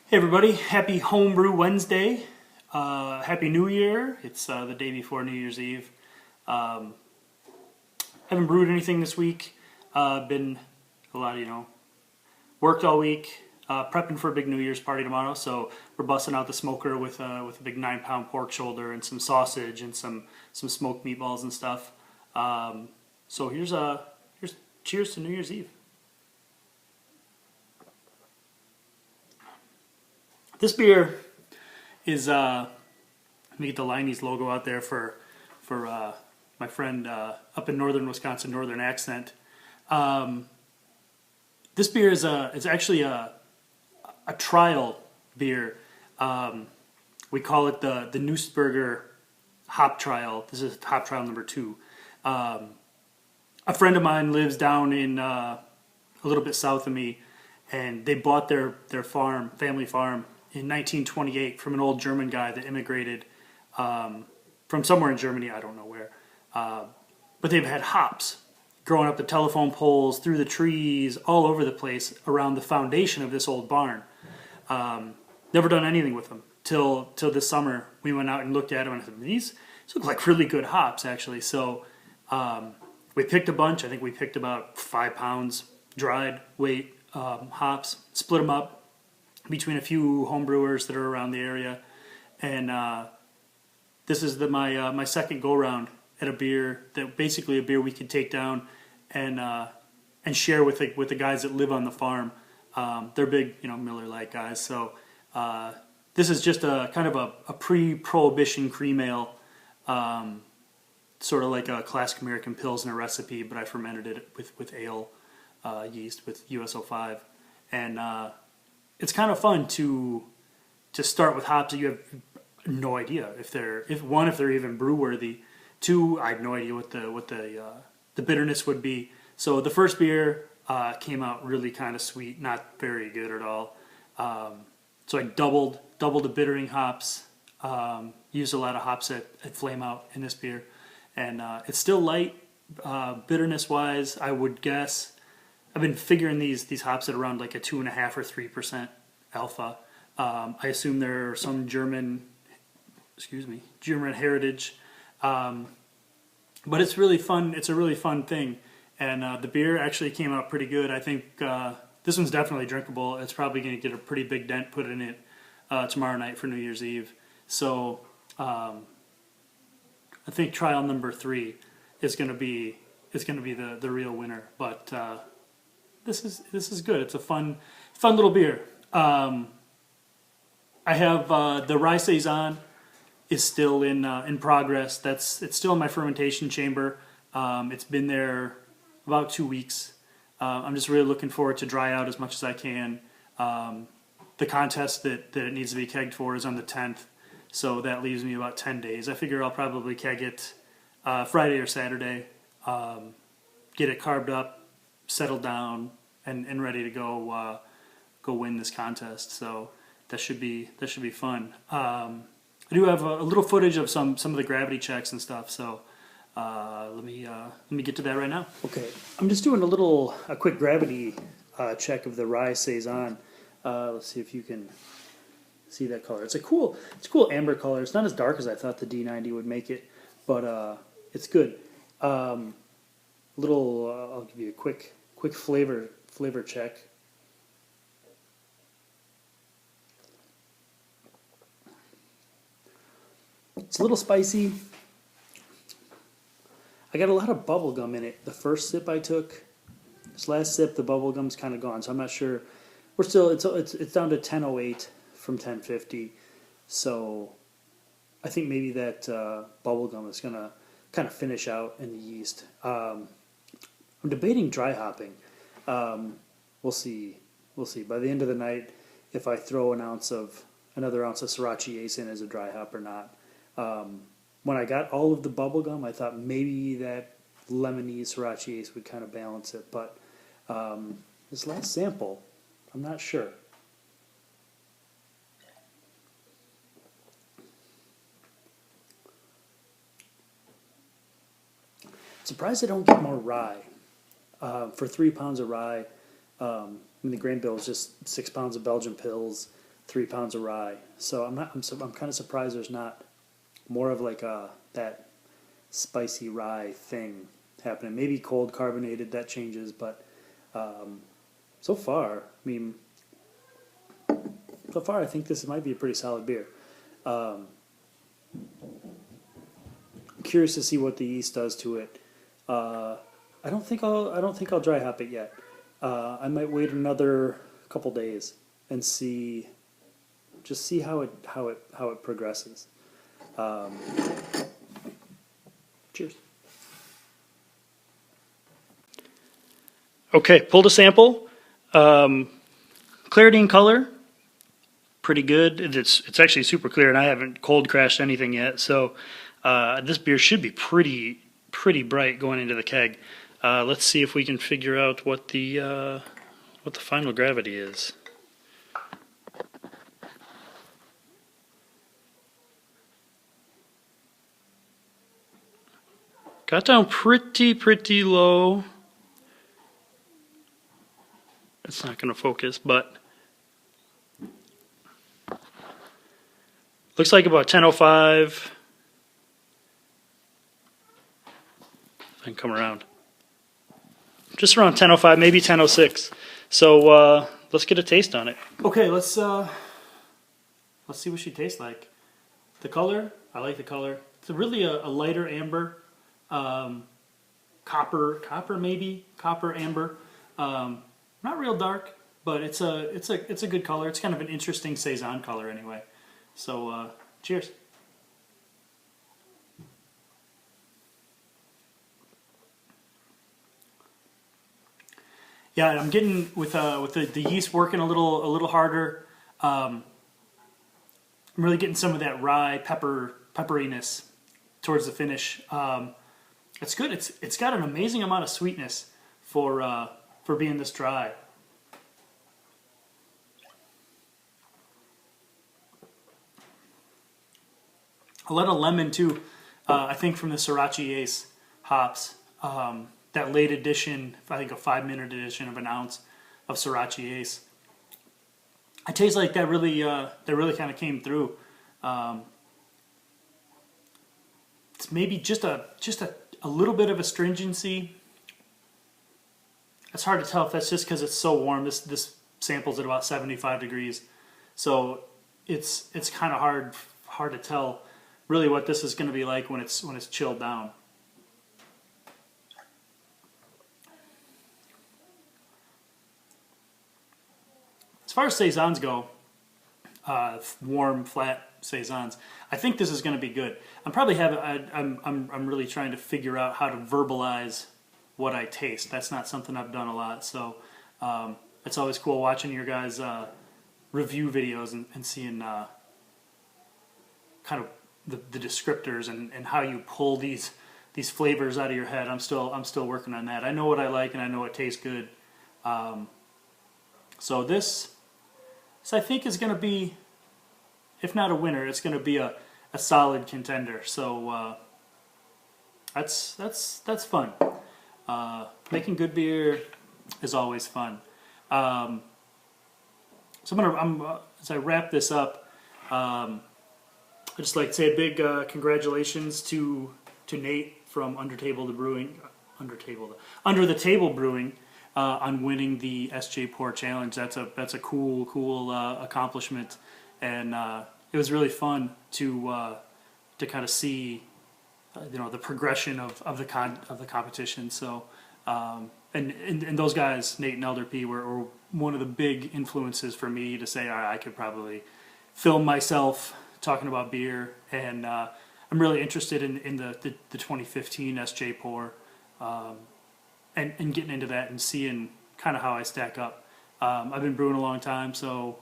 Hey everybody, happy Homebrew Wednesday. Happy New Year. It's the day before New Year's Eve. Haven't brewed anything this week. Been a lot worked all week. Prepping for a big New Year's party tomorrow, so we're busting out the smoker with a big 9-pound pork shoulder and some sausage and some smoked meatballs and stuff. So here's cheers to New Year's Eve. This beer is, let me get the Liney's logo out there for my friend up in northern Wisconsin, Northern Accent. This beer is it's actually a trial beer. We call it the Nussberger Hop Trial. This is hop trial number 2. A friend of mine lives down in a little bit south of me, and they bought their farm, family farm, in 1928 from an old German guy that immigrated from somewhere in Germany, I don't know where. But they've had hops growing up the telephone poles, through the trees, all over the place around the foundation of this old barn. Never done anything with them till this summer. We went out and looked at them and I said, these look like really good hops actually. So we picked a bunch. I think we picked about 5 pounds dried weight hops, split them up between a few home brewers that are around the area, and this is my second go round at a beer basically a beer we could take down and share with the guys that live on the farm. They're big, Miller Lite guys. So this is just a kind of a pre-prohibition cream ale, sort of like a classic American Pilsner recipe, but I fermented it with ale yeast with US-05, and it's kind of fun to start with hops that you have no idea if they're even brew worthy. 2, I have no idea what the bitterness would be. So the first beer came out really kind of sweet, not very good at all. So I doubled the bittering hops. Used a lot of hops at Flame Out in this beer, and it's still light bitterness wise. I would guess. I've been figuring these hops at around like a 2.5 or 3% alpha. I assume there are some German heritage, but it's really fun. It's a really fun thing, and the beer actually came out pretty good. I think this one's definitely drinkable. It's probably going to get a pretty big dent put in it tomorrow night for New Year's Eve. So I think trial number 3 is going to be the real winner, but. This is good. It's a fun little beer. I have the rye saison is still in progress. It's still in my fermentation chamber. It's been there about 2 weeks. I'm just really looking forward to dry out as much as I can. The contest that it needs to be kegged for is on the 10th, so that leaves me about 10 days. I figure I'll probably keg it Friday or Saturday. Get it carved up, settled down, and ready to go win this contest. So that should be fun. I do have a little footage of some of the gravity checks and stuff. So let me get to that right now. Okay, I'm just doing a quick gravity check of the rye saison. Let's see if you can see that color. It's a cool amber color. It's not as dark as I thought the D90 would make it, but it's good. I'll give you a quick flavor check. It's a little spicy. I got a lot of bubble gum in it. The first sip I took, this last sip, the bubble gum's kind of gone. So I'm not sure. We're still it's down to 1008 from 1050. So I think maybe that bubble gum is gonna kind of finish out in the yeast. I'm debating dry hopping. We'll see. By the end of the night, if I throw another ounce of Sriracha Ace in as a dry hop or not. When I got all of the bubble gum, I thought maybe that lemony Sriracha Ace would kind of balance it. But this last sample, I'm not sure. Surprised I don't get more rye. For 3 pounds of rye, the grain bill is just 6 pounds of Belgian pills, 3 pounds of rye. So I'm kind of surprised there's not more of like that spicy rye thing happening. Maybe cold carbonated, that changes, but so far, I think this might be a pretty solid beer. I'm curious to see what the yeast does to it. I don't think I'll dry hop it yet. I might wait another couple days and see how it progresses. Cheers. Okay, pulled a sample. Clarity and color, pretty good. It's actually super clear, and I haven't cold crashed anything yet. So this beer should be pretty bright going into the keg. Let's see if we can figure out what the final gravity is. Got down pretty low. It's not going to focus, but looks like about 10:05. If I can come around. Just around 10:05, maybe 10:06. So let's get a taste on it. Okay, let's see what she tastes like. The color, I like the color. It's really a lighter amber, copper amber. Not real dark, but it's a good color. It's kind of an interesting Saison color anyway. So cheers. Yeah, I'm getting with the yeast working a little harder. I'm really getting some of that rye pepperiness towards the finish. It's good. It's got an amazing amount of sweetness for being this dry. A lot of lemon too. I think from the Sriracha Ace hops. That late edition, I think a 5-minute edition of an ounce of Sriracha Ace. I taste like that really kind of came through. It's maybe just a little bit of astringency. It's hard to tell if that's just because it's so warm. This sample's at about 75 degrees, so it's kind of hard to tell really what this is going to be like when it's chilled down. As far as Saisons go, warm, flat Saisons, I think this is going to be good. I'm really trying to figure out how to verbalize what I taste. That's not something I've done a lot, so it's always cool watching your guys' review videos and seeing kind of the descriptors and how you pull these flavors out of your head. I'm still working on that. I know what I like and I know it tastes good. So this I think is going to be, if not a winner, it's going to be a solid contender. So that's fun. Making good beer is always fun. So as I wrap this up, I'd just like to say a big congratulations to Nate from Under the Table Brewing on winning the SJ Pour Challenge. That's a cool accomplishment, and it was really fun to kind of see the progression of the competition. So and those guys, Nate and Elder P, were one of the big influences for me to say I could probably film myself talking about beer, and I'm really interested in the 2015 SJ Pour. And getting into that and seeing kind of how I stack up. I've been brewing a long time, so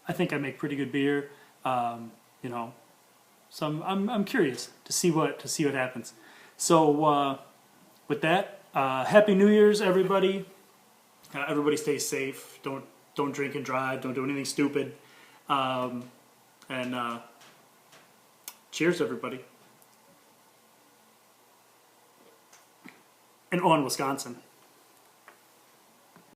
I think I make pretty good beer. So I'm curious to see what happens. So with that, Happy New Year's, everybody. Everybody stay safe. Don't drink and drive. Don't do anything stupid. And cheers, everybody. And on Wisconsin.